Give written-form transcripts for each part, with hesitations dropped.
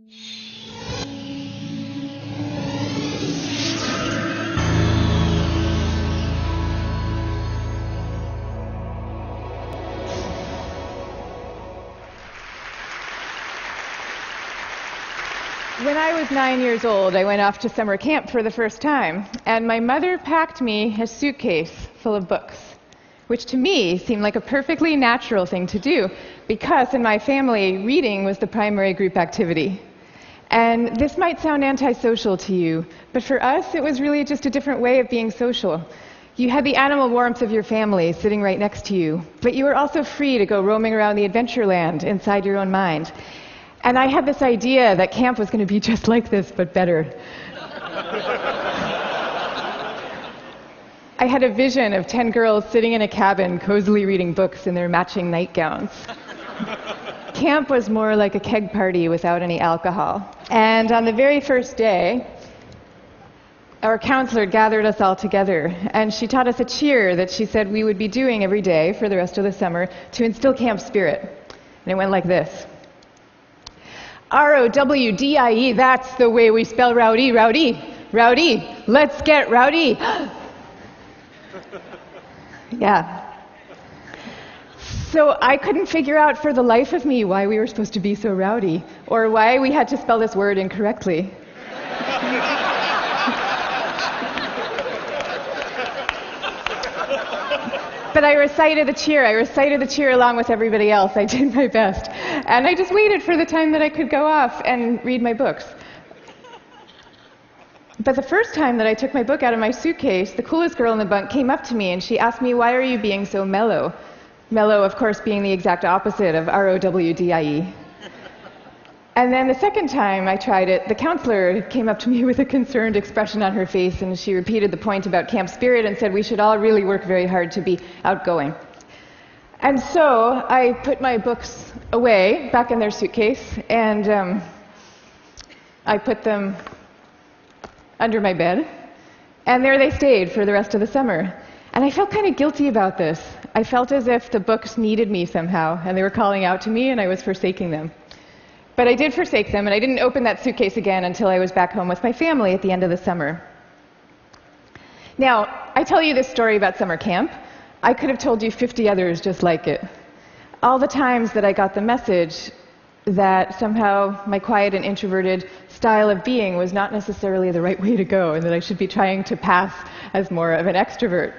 When I was 9 years old, I went off to summer camp for the first time, and my mother packed me a suitcase full of books, which to me seemed like a perfectly natural thing to do, because in my family, reading was the primary group activity. And this might sound antisocial to you, but for us, it was really just a different way of being social. You had the animal warmth of your family sitting right next to you, but you were also free to go roaming around the adventure land inside your own mind. And I had this idea that camp was going to be just like this, but better. I had a vision of 10 girls sitting in a cabin, cozily reading books in their matching nightgowns. Camp was more like a keg party without any alcohol. And on the very first day, our counselor gathered us all together, and she taught us a cheer that she said we would be doing every day for the rest of the summer to instill camp spirit. And it went like this. R-O-W-D-I-E, that's the way we spell rowdy, rowdy, rowdy. Let's get rowdy. Yeah. So I couldn't figure out for the life of me why we were supposed to be so rowdy, or why we had to spell this word incorrectly. But I recited the cheer. I recited the cheer along with everybody else. I did my best. And I just waited for the time that I could go off and read my books. But the first time that I took my book out of my suitcase, the coolest girl in the bunk came up to me and she asked me, "Why are you being so mellow?" Mellow, of course, being the exact opposite of R-O-W-D-I-E. And then the second time I tried it, the counselor came up to me with a concerned expression on her face, and she repeated the point about camp spirit and said we should all really work very hard to be outgoing. And so I put my books away, back in their suitcase, and I put them under my bed, and there they stayed for the rest of the summer. And I felt kind of guilty about this. I felt as if the books needed me somehow, and they were calling out to me, and I was forsaking them. But I did forsake them, and I didn't open that suitcase again until I was back home with my family at the end of the summer. Now, I tell you this story about summer camp. I could have told you 50 others just like it. All the times that I got the message that somehow my quiet and introverted style of being was not necessarily the right way to go, and that I should be trying to pass as more of an extrovert.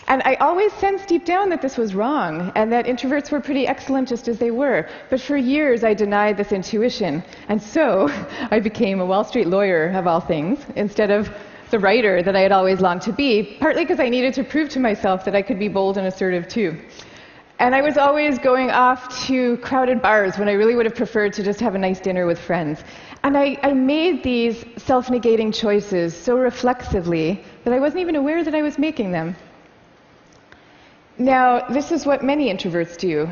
And I always sensed deep down that this was wrong, and that introverts were pretty excellent just as they were. But for years I denied this intuition, and so I became a Wall Street lawyer, of all things, instead of the writer that I had always longed to be, partly because I needed to prove to myself that I could be bold and assertive too. And I was always going off to crowded bars when I really would have preferred to just have a nice dinner with friends. And I made these self-negating choices so reflexively that I wasn't even aware that I was making them. Now, this is what many introverts do,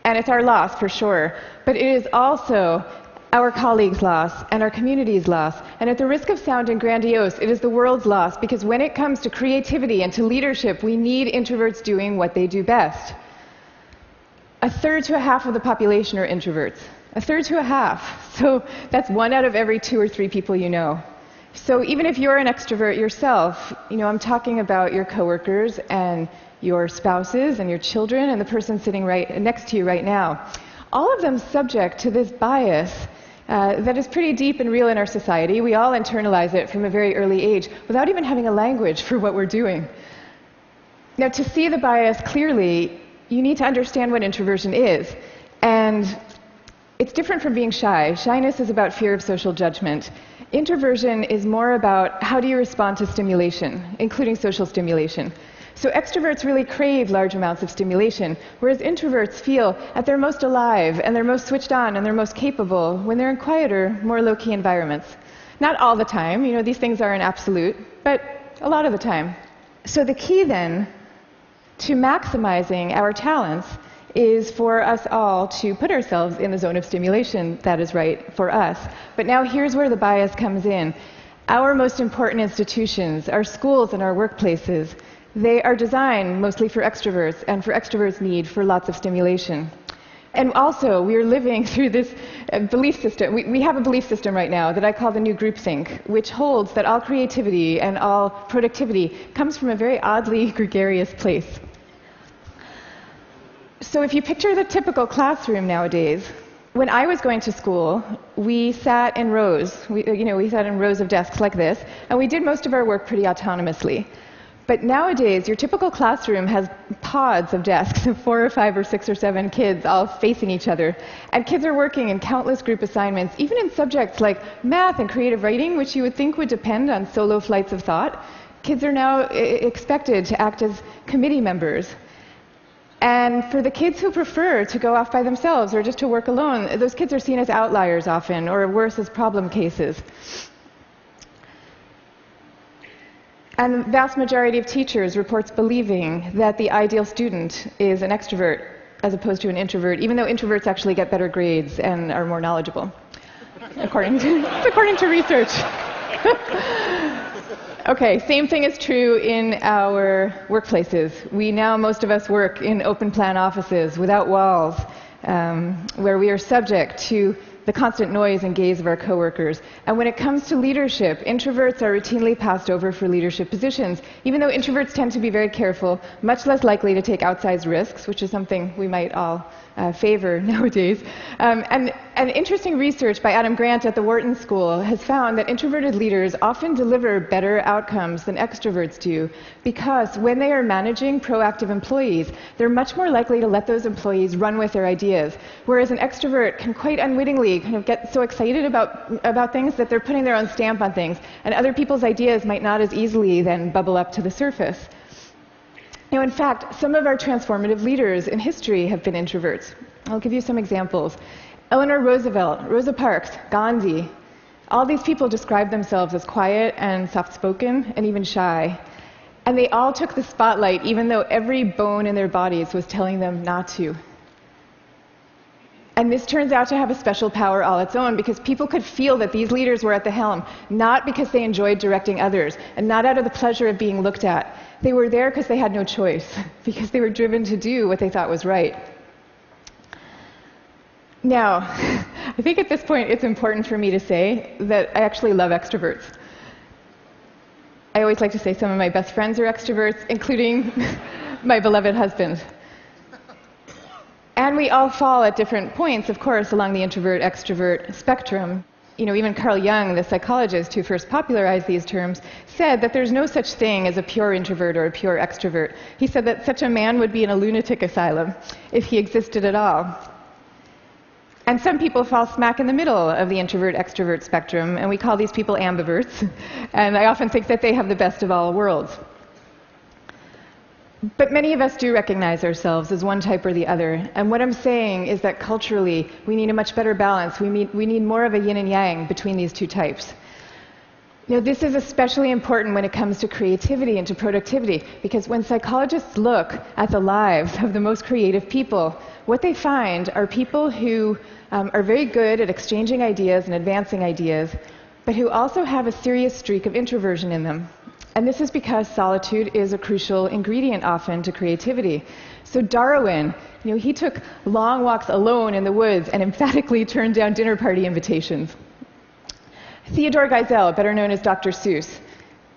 and it's our loss for sure, but it is also our colleagues' loss and our community's loss, and at the risk of sounding grandiose, it is the world's loss, because when it comes to creativity and to leadership, we need introverts doing what they do best. 1/3 to 1/2 of the population are introverts. 1/3 to 1/2. So that's 1 out of every 2 or 3 people you know. So even if you're an extrovert yourself, I'm talking about your coworkers and your spouses and your children and the person sitting right next to you right now. All of them subject to this bias that is pretty deep and real in our society. We all internalize it from a very early age without even having a language for what we're doing. Now, to see the bias clearly, you need to understand what introversion is. And it's different from being shy. Shyness is about fear of social judgment. Introversion is more about how do you respond to stimulation, including social stimulation. So extroverts really crave large amounts of stimulation, whereas introverts feel at their most alive and they're most switched on and they're most capable when they're in quieter, more low-key environments. Not all the time, these things aren't absolute, but a lot of the time. So the key then to maximizing our talents is for us all to put ourselves in the zone of stimulation that is right for us. But now here's where the bias comes in. Our most important institutions, our schools and our workplaces, they are designed mostly for extroverts and for extroverts' need for lots of stimulation. And also, we are living through this belief system. We have a belief system right now that I call the new groupthink, which holds that all creativity and all productivity comes from a very oddly gregarious place. So if you picture the typical classroom nowadays, when I was going to school, we sat in rows. We sat in rows of desks like this, and we did most of our work pretty autonomously. But nowadays, your typical classroom has pods of desks of 4 or 5 or 6 or 7 kids all facing each other. And kids are working in countless group assignments, even in subjects like math and creative writing, which you would think would depend on solo flights of thought. Kids are now expected to act as committee members. And for the kids who prefer to go off by themselves or just to work alone, those kids are seen as outliers often, or worse, as problem cases. And the vast majority of teachers reports believing that the ideal student is an extrovert as opposed to an introvert, even though introverts actually get better grades and are more knowledgeable, according to research. Okay, same thing is true in our workplaces. Most of us work in open plan offices without walls, where we are subject to the constant noise and gaze of our coworkers. And when it comes to leadership, introverts are routinely passed over for leadership positions, even though introverts tend to be very careful, much less likely to take outsized risks, which is something we might all favor nowadays. And interesting research by Adam Grant at the Wharton School has found that introverted leaders often deliver better outcomes than extroverts do, because when they are managing proactive employees, they're much more likely to let those employees run with their ideas, whereas an extrovert can quite unwittingly kind of get so excited about things that they're putting their own stamp on things, and other people's ideas might not as easily then bubble up to the surface. In fact, some of our transformative leaders in history have been introverts. I'll give you some examples. Eleanor Roosevelt, Rosa Parks, Gandhi, all these people describe themselves as quiet and soft-spoken and even shy. And they all took the spotlight even though every bone in their bodies was telling them not to. And this turns out to have a special power all its own, because people could feel that these leaders were at the helm, not because they enjoyed directing others, and not out of the pleasure of being looked at. They were there because they had no choice, because they were driven to do what they thought was right. Now, I think at this point it's important for me to say that I actually love extroverts. I always like to say some of my best friends are extroverts, including my beloved husband. And we all fall at different points, of course, along the introvert-extrovert spectrum. Even Carl Jung, the psychologist who first popularized these terms, said that there's no such thing as a pure introvert or a pure extrovert. He said that such a man would be in a lunatic asylum if he existed at all. And some people fall smack in the middle of the introvert-extrovert spectrum, and we call these people ambiverts. And I often think that they have the best of all worlds. But many of us do recognize ourselves as one type or the other. And what I'm saying is that culturally, we need a much better balance. We need more of a yin and yang between these two types. This is especially important when it comes to creativity and to productivity, because when psychologists look at the lives of the most creative people, what they find are people who are very good at exchanging ideas and advancing ideas, but who also have a serious streak of introversion in them. And this is because solitude is a crucial ingredient often to creativity. So Darwin, he took long walks alone in the woods and emphatically turned down dinner party invitations. Theodore Geisel, better known as Dr. Seuss,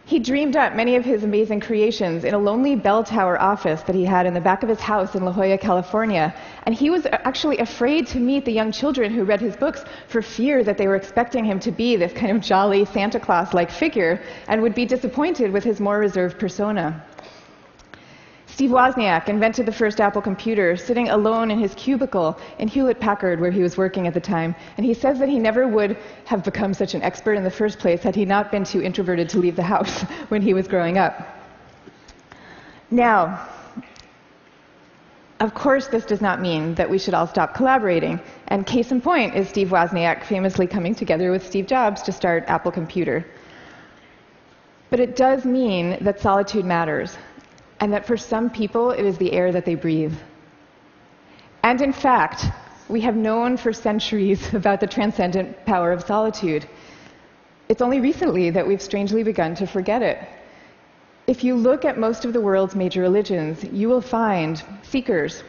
he dreamed up many of his amazing creations in a lonely bell tower office that he had in the back of his house in La Jolla, California. And he was actually afraid to meet the young children who read his books for fear that they were expecting him to be this kind of jolly Santa Claus-like figure and would be disappointed with his more reserved persona. Steve Wozniak invented the first Apple computer sitting alone in his cubicle in Hewlett-Packard, where he was working at the time. And he says that he never would have become such an expert in the first place had he not been too introverted to leave the house when he was growing up. Now, of course, this does not mean that we should all stop collaborating. And case in point is Steve Wozniak famously coming together with Steve Jobs to start Apple Computer. But it does mean that solitude matters, and that for some people, it is the air that they breathe. And in fact, we have known for centuries about the transcendent power of solitude. It's only recently that we've strangely begun to forget it. If you look at most of the world's major religions, you will find seekers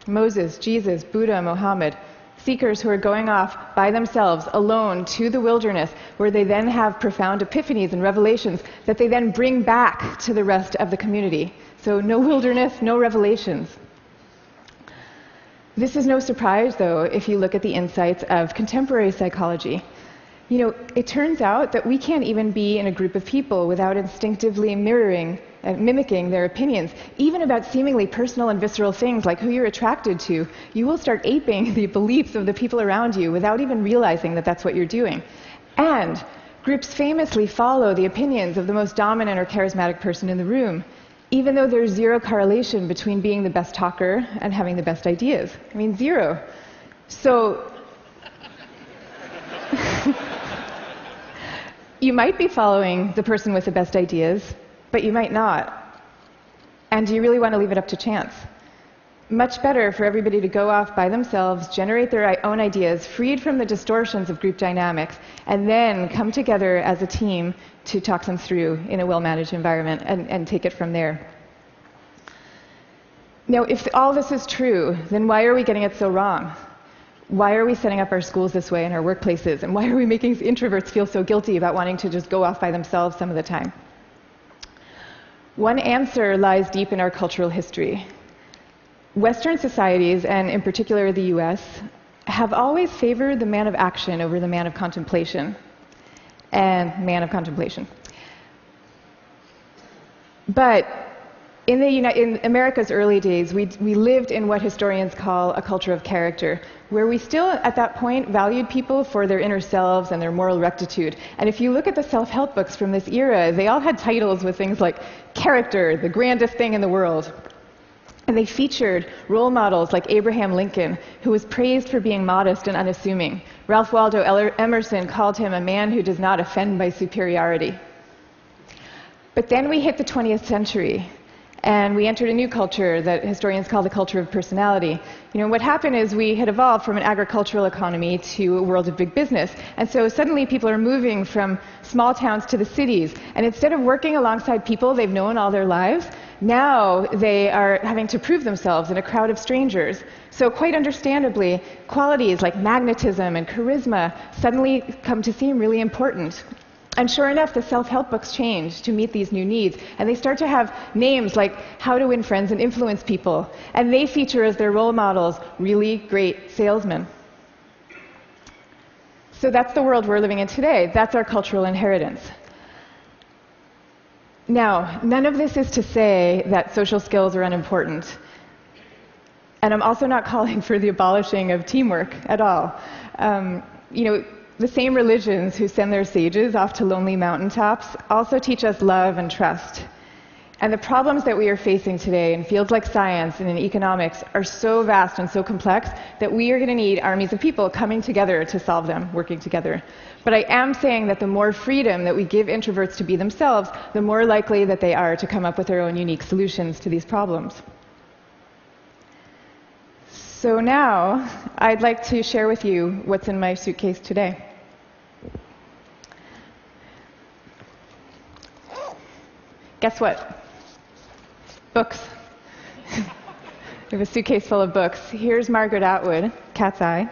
Moses, Jesus, Buddha, Mohammed, seekers who are going off by themselves, alone, to the wilderness, where they then have profound epiphanies and revelations that they then bring back to the rest of the community. So no wilderness, no revelations. This is no surprise, though, if you look at the insights of contemporary psychology. You know, it turns out that we can't even be in a group of people without instinctively mimicking their opinions, even about seemingly personal and visceral things like who you're attracted to. You will start aping the beliefs of the people around you without even realizing that that's what you're doing. And groups famously follow the opinions of the most dominant or charismatic person in the room, even though there's zero correlation between being the best talker and having the best ideas. I mean, zero. So you might be following the person with the best ideas, but you might not. And do you really want to leave it up to chance? Much better for everybody to go off by themselves, generate their own ideas, freed from the distortions of group dynamics, and then come together as a team to talk them through in a well-managed environment and take it from there. Now, if all this is true, then why are we getting it so wrong? Why are we setting up our schools this way and our workplaces? And why are we making introverts feel so guilty about wanting to just go off by themselves some of the time? One answer lies deep in our cultural history. Western societies, and in particular the US, have always favored the man of action over the man of contemplation. But in America's early days, we lived in what historians call a culture of character, where we still, at that point, valued people for their inner selves and their moral rectitude. And if you look at the self-help books from this era, they all had titles with things like character, the grandest thing in the world. And they featured role models like Abraham Lincoln, who was praised for being modest and unassuming. Ralph Waldo Emerson called him a man who does not offend by superiority. But then we hit the 20th century, and we entered a new culture that historians call the culture of personality. You know, what happened is we had evolved from an agricultural economy to a world of big business. And so suddenly people are moving from small towns to the cities. And instead of working alongside people they've known all their lives, now they are having to prove themselves in a crowd of strangers. So quite understandably, qualities like magnetism and charisma suddenly come to seem really important. And sure enough, the self-help books change to meet these new needs. And they start to have names like How to Win Friends and Influence People. And they feature as their role models really great salesmen. So that's the world we're living in today. That's our cultural inheritance. Now, none of this is to say that social skills are unimportant. And I'm also not calling for the abolishing of teamwork at all. The same religions who send their sages off to lonely mountaintops also teach us love and trust. And the problems that we are facing today in fields like science and in economics are so vast and so complex that we are going to need armies of people coming together to solve them, working together. But I am saying that the more freedom that we give introverts to be themselves, the more likely that they are to come up with their own unique solutions to these problems. So now, I'd like to share with you what's in my suitcase today. Guess what? Books. I have a suitcase full of books. Here's Margaret Atwood, Cat's Eye.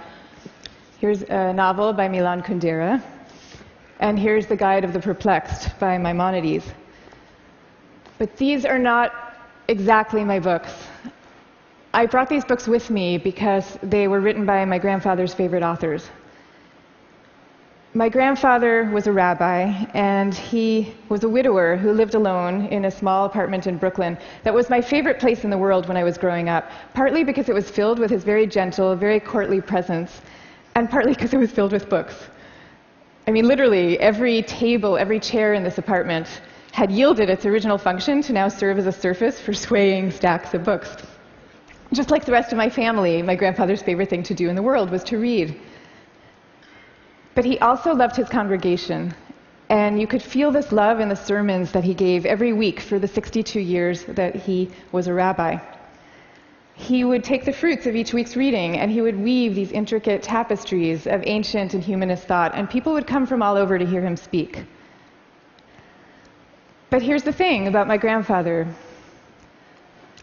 Here's a novel by Milan Kundera. And here's The Guide of the Perplexed by Maimonides. But these are not exactly my books. I brought these books with me because they were written by my grandfather's favorite authors. My grandfather was a rabbi, and he was a widower who lived alone in a small apartment in Brooklyn. That was my favorite place in the world when I was growing up, partly because it was filled with his very gentle, very courtly presence, and partly because it was filled with books. I mean, literally, every table, every chair in this apartment had yielded its original function to now serve as a surface for swaying stacks of books. Just like the rest of my family, my grandfather's favorite thing to do in the world was to read. But he also loved his congregation, and you could feel this love in the sermons that he gave every week for the 62 years that he was a rabbi. He would take the fruits of each week's reading, and he would weave these intricate tapestries of ancient and humanist thought, and people would come from all over to hear him speak. But here's the thing about my grandfather.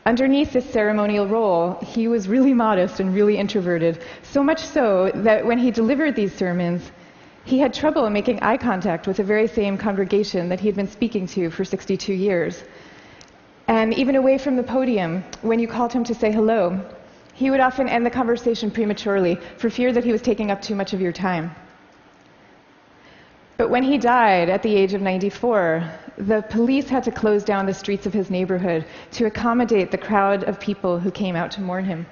underneath this ceremonial role, he was really modest and really introverted, so much so that when he delivered these sermons, he had trouble making eye contact with the very same congregation that he had been speaking to for 62 years. And even away from the podium, when you called him to say hello, he would often end the conversation prematurely for fear that he was taking up too much of your time. But when he died at the age of 94, the police had to close down the streets of his neighborhood to accommodate the crowd of people who came out to mourn him.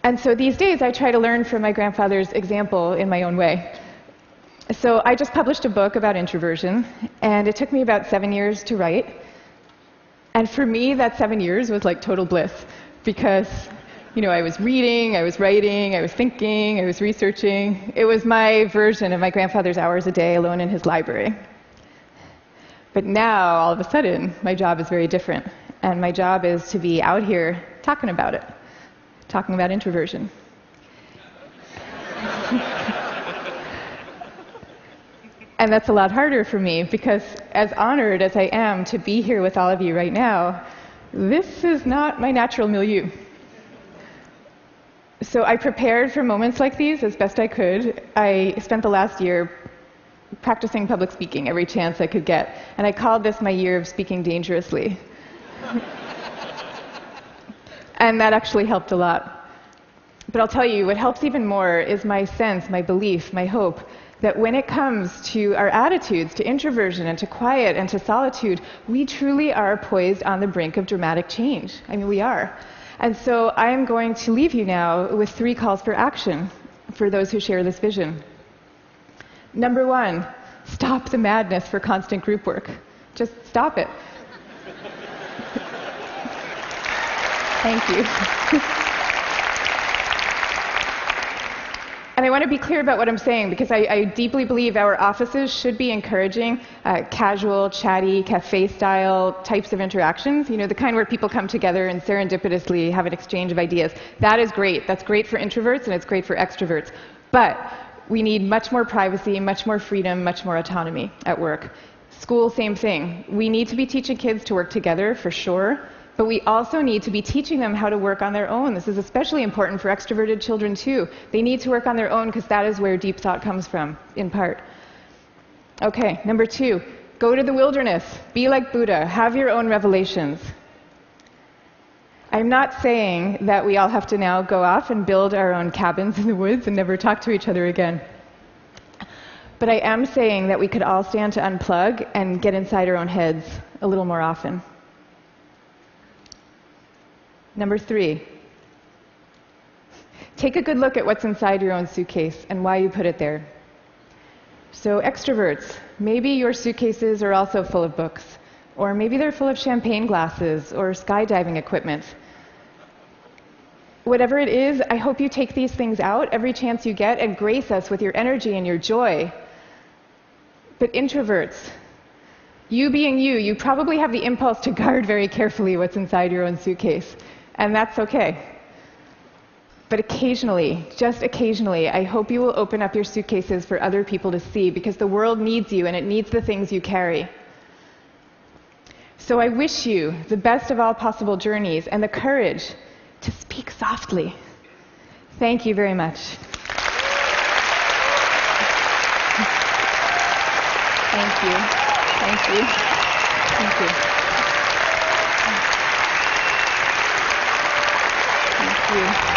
And so these days, I try to learn from my grandfather's example in my own way. So I just published a book about introversion, and it took me about 7 years to write. And for me, that 7 years was like total bliss, because I was reading, I was writing, I was thinking, I was researching. It was my version of my grandfather's hours a day alone in his library. But now, all of a sudden, my job is very different. And my job is to be out here talking about it, talking about introversion. And that's a lot harder for me, because as honored as I am to be here with all of you right now, this is not my natural milieu. So I prepared for moments like these as best I could. I spent the last year practicing public speaking every chance I could get, and I called this my year of speaking dangerously. And that actually helped a lot. But I'll tell you, what helps even more is my sense, my belief, my hope, that when it comes to our attitudes to introversion and to quiet and to solitude, we truly are poised on the brink of dramatic change. I mean, we are. And so I am going to leave you now with 3 calls for action for those who share this vision. Number 1, stop the madness for constant group work. Just stop it. Thank you. And I want to be clear about what I'm saying, because I deeply believe our offices should be encouraging casual, chatty, cafe-style types of interactions, the kind where people come together and serendipitously have an exchange of ideas. That is great. That's great for introverts, and it's great for extroverts. But we need much more privacy, much more freedom, much more autonomy at work. School, same thing. We need to be teaching kids to work together, for sure. But we also need to be teaching them how to work on their own. This is especially important for extroverted children, too. They need to work on their own because that is where deep thought comes from, in part. Okay, number 2, go to the wilderness. Be like Buddha. Have your own revelations. I'm not saying that we all have to now go off and build our own cabins in the woods and never talk to each other again. But I am saying that we could all stand to unplug and get inside our own heads a little more often. Number 3, take a good look at what's inside your own suitcase and why you put it there. So extroverts, maybe your suitcases are also full of books, or maybe they're full of champagne glasses or skydiving equipment. Whatever it is, I hope you take these things out every chance you get and grace us with your energy and your joy. But introverts, you being you probably have the impulse to guard very carefully what's inside your own suitcase. And that's okay. But occasionally, just occasionally, I hope you will open up your suitcases for other people to see, because the world needs you and it needs the things you carry. So I wish you the best of all possible journeys and the courage to speak softly. Thank you very much. Thank you. Thank you. Thank you. Thank you.